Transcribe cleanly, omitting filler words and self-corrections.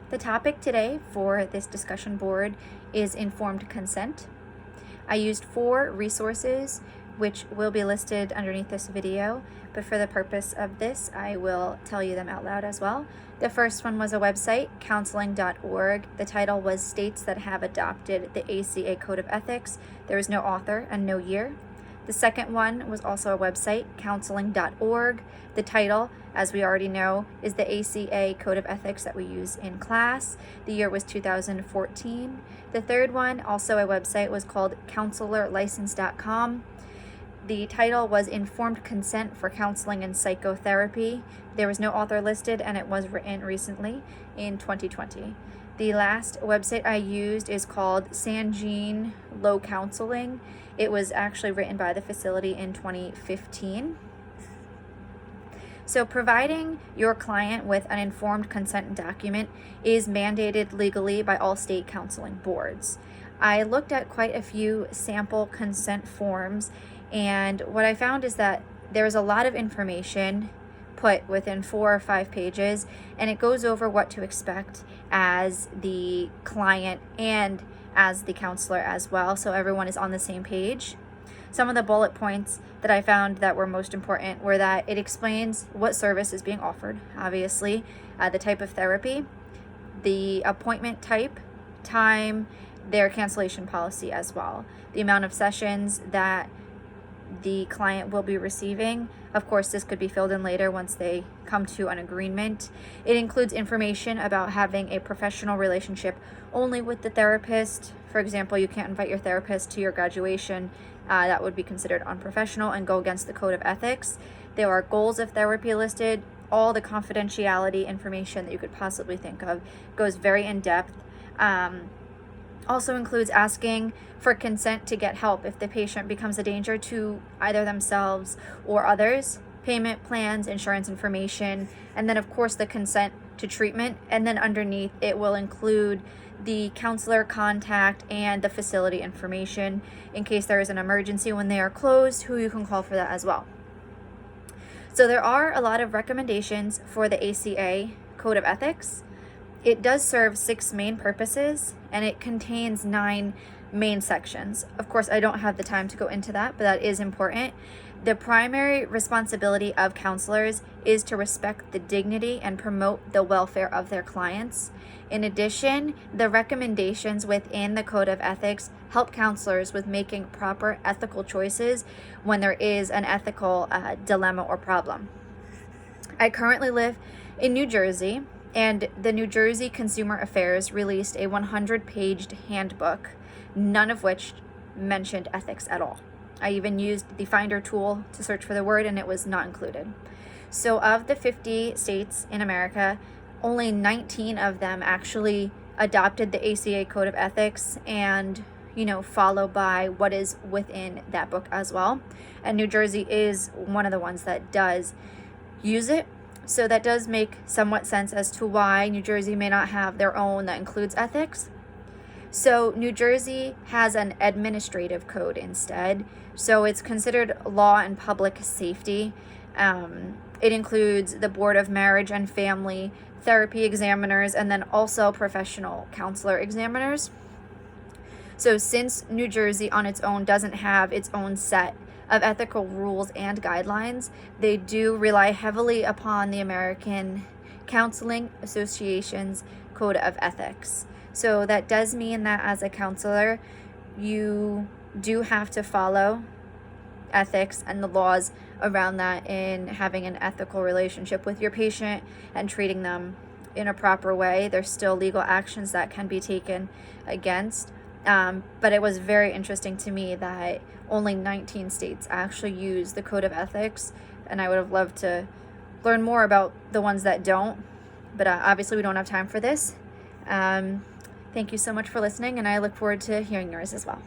The topic today for this discussion board is informed consent. I used 4 resources which will be listed underneath this video, but for the purpose of this, I will tell you them out loud as well. The first one was a website, counseling.org. The title was States That Have Adopted the ACA Code of Ethics. There was no author and no year. The second one was also a website, counseling.org. The title, as we already know, is the ACA Code of Ethics that we use in class. The year was 2014. The third one, also a website, was called counselorlicense.com. The title was Informed Consent for Counseling and Psychotherapy. There was no author listed, and it was written recently in 2020. The last website I used is called San Jean Low Counseling. It was actually written by the facility in 2015. So providing your client with an informed consent document is mandated legally by all state counseling boards. I looked at quite a few sample consent forms, and what I found is that there's a lot of information put within 4 or 5 pages, and it goes over what to expect as the client and as the counselor as well, so everyone is on the same page. Some of the bullet points that I found that were most important were that it explains what service is being offered, obviously, the type of therapy, the appointment type, time, their cancellation policy as well, the amount of sessions that the client will be receiving. Of course, this could be filled in later once they come to an agreement. It includes information about having a professional relationship only with the therapist. For example, you can't invite your therapist to your graduation. That would be considered unprofessional and go against the code of ethics. There are goals of therapy listed. All the confidentiality information that you could possibly think of goes very in depth. Also includes asking for consent to get help if the patient becomes a danger to either themselves or others, payment plans, insurance information, and then of course the consent to treatment. And then underneath it will include the counselor contact and the facility information in case there is an emergency when they are closed, who you can call for that as well. So there are a lot of recommendations for the ACA Code of Ethics. It does serve 6 main purposes, and it contains 9 main sections. Of course, I don't have the time to go into that, but that is important. The primary responsibility of counselors is to respect the dignity and promote the welfare of their clients. In addition, the recommendations within the Code of Ethics help counselors with making proper ethical choices when there is an ethical dilemma or problem. I currently live in New Jersey, and the New Jersey Consumer Affairs released a 100-paged handbook, none of which mentioned ethics at all. I even used the Finder tool to search for the word, and it was not included. So of the 50 states in America, only 19 of them actually adopted the ACA Code of Ethics and, follow by what is within that book as well. And New Jersey is one of the ones that does use it. So that does make somewhat sense as to why New Jersey may not have their own that includes ethics. So New Jersey has an administrative code instead. So it's considered law and public safety. It includes the Board of Marriage and Family Therapy examiners, and then also professional counselor examiners. So since New Jersey on its own doesn't have its own set of ethical rules and guidelines, they do rely heavily upon the American Counseling Association's Code of Ethics. So that does mean that as a counselor, you do have to follow ethics and the laws around that in having an ethical relationship with your patient and treating them in a proper way. There's still legal actions that can be taken against. But it was very interesting to me that only 19 states actually use the Code of Ethics, and I would have loved to learn more about the ones that don't, but obviously we don't have time for this. Thank you so much for listening, and I look forward to hearing yours as well.